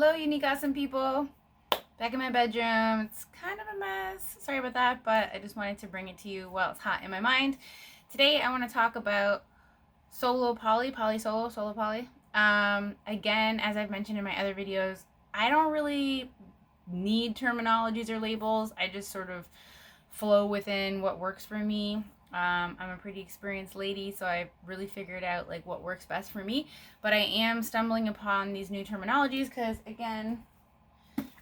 Hello, unique awesome people. Back in my bedroom. It's kind of a mess. Sorry about that, but I just wanted to bring it to you while it's hot in my mind. Today I want to talk about solo poly, poly solo, solo poly. Again, as I've mentioned in my other videos, I don't really need terminologies or labels. I just sort of flow within what works for me. I'm a pretty experienced lady, so I really figured out like what works best for me. But I am stumbling upon these new terminologies because, again,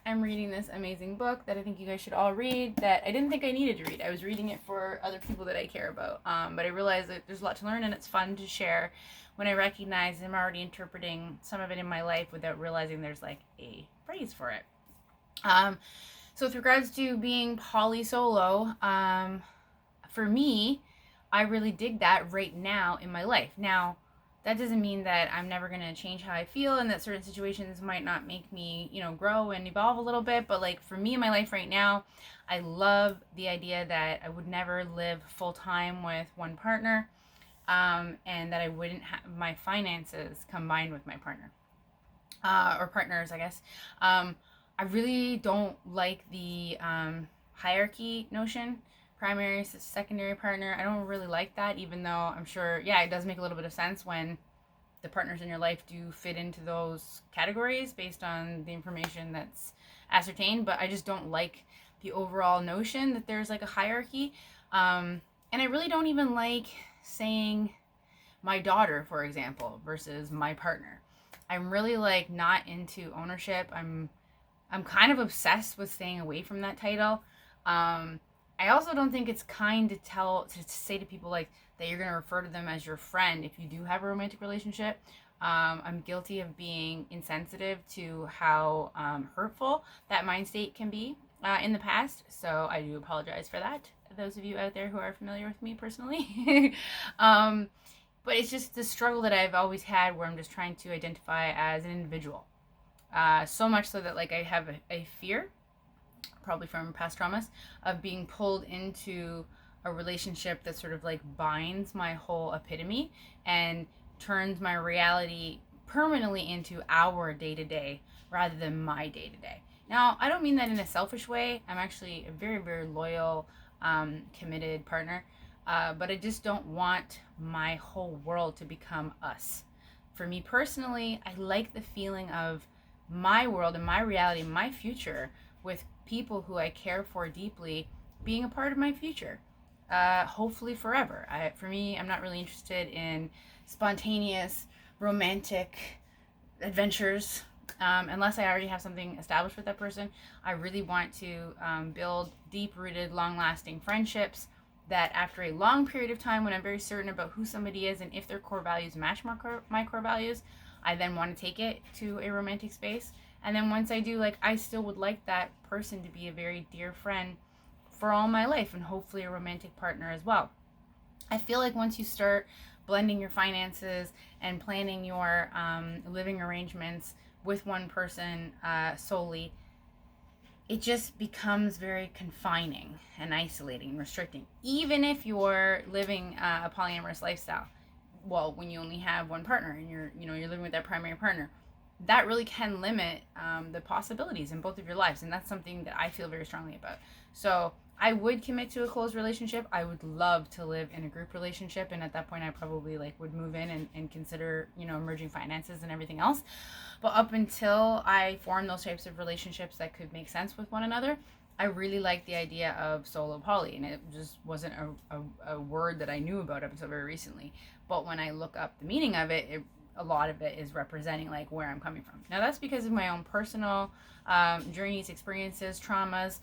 I'm reading this amazing book that I think you guys should all read that I didn't think I needed to read. I was reading it for other people that I care about. But I realized that there's a lot to learn and it's fun to share when I recognize I'm already interpreting some of it in my life without realizing there's like a phrase for it. So with regards to being poly solo, for me, I really dig that right now in my life. Now, that doesn't mean that I'm never going to change how I feel and that certain situations might not make me, grow and evolve a little bit. But like for me in my life right now, I love the idea that I would never live full time with one partner, and that I wouldn't have my finances combined with my partner, or partners, I guess. I really don't like the hierarchy notion, primary, secondary partner. I don't really like that, even though I'm sure, yeah, it does make a little bit of sense when the partners in your life do fit into those categories based on the information that's ascertained. But I just don't like the overall notion that there's like a hierarchy. And I really don't even like saying my daughter, for example, versus my partner. I'm really like not into ownership. I'm kind of obsessed with staying away from that title. I also don't think it's kind to say to people like that you're going to refer to them as your friend if you do have a romantic relationship. I'm guilty of being insensitive to how hurtful that mind state can be in the past, so I do apologize for that. Those of you out there who are familiar with me personally. But it's just the struggle that I've always had where I'm just trying to identify as an individual. So much so that like I have a fear, probably from past traumas, of being pulled into a relationship that sort of like binds my whole epitome and turns my reality permanently into our day to day rather than my day to day. Now, I don't mean that in a selfish way. I'm actually a very, very loyal, committed partner. But I just don't want my whole world to become us. For me personally, I like the feeling of my world and my reality, my future, with people who I care for deeply being a part of my future. Hopefully forever. For me, I'm not really interested in spontaneous, romantic adventures. Unless I already have something established with that person. I really want to build deep-rooted, long-lasting friendships that after a long period of time, when I'm very certain about who somebody is and if their core values match my core values, I then want to take it to a romantic space. And then once I do, like, I still would like that person to be a very dear friend for all my life and hopefully a romantic partner as well. I feel like once you start blending your finances and planning your living arrangements with one person solely, it just becomes very confining and isolating and restricting, even if you're living a polyamorous lifestyle. Well, when you only have one partner and you're living with that primary partner, that really can limit the possibilities in both of your lives, and that's something that I feel very strongly about. So I would commit to a close relationship. I would love to live in a group relationship, and at that point I probably like would move in and consider merging finances and everything else. But up until I form those types of relationships that could make sense with one another, I really like the idea of solo poly, and it just wasn't a word that I knew about up until very recently. But when I look up the meaning of it, a lot of it is representing like where I'm coming from. Now that's because of my own personal journeys, experiences, traumas,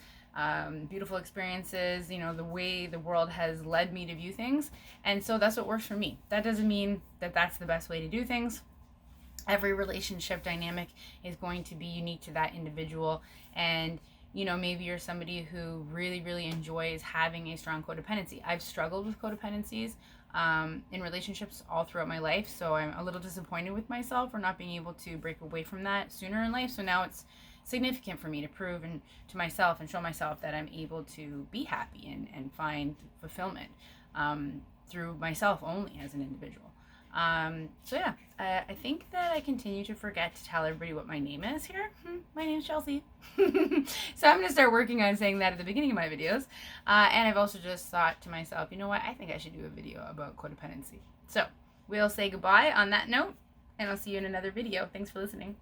beautiful experiences, the way the world has led me to view things. And so that's what works for me. That doesn't mean that that's the best way to do things. Every relationship dynamic is going to be unique to that individual. And maybe you're somebody who really, really enjoys having a strong codependency. I've struggled with codependencies in relationships all throughout my life, so I'm a little disappointed with myself for not being able to break away from that sooner in life. So now it's significant for me to prove and to myself and show myself that I'm able to be happy and find fulfillment through myself only as an individual. So yeah, I think that I continue to forget to tell everybody what my name is here. My name's Chelsea. So I'm going to start working on saying that at the beginning of my videos. And I've also just thought to myself, you know what, I think I should do a video about codependency. So we'll say goodbye on that note, and I'll see you in another video. Thanks for listening.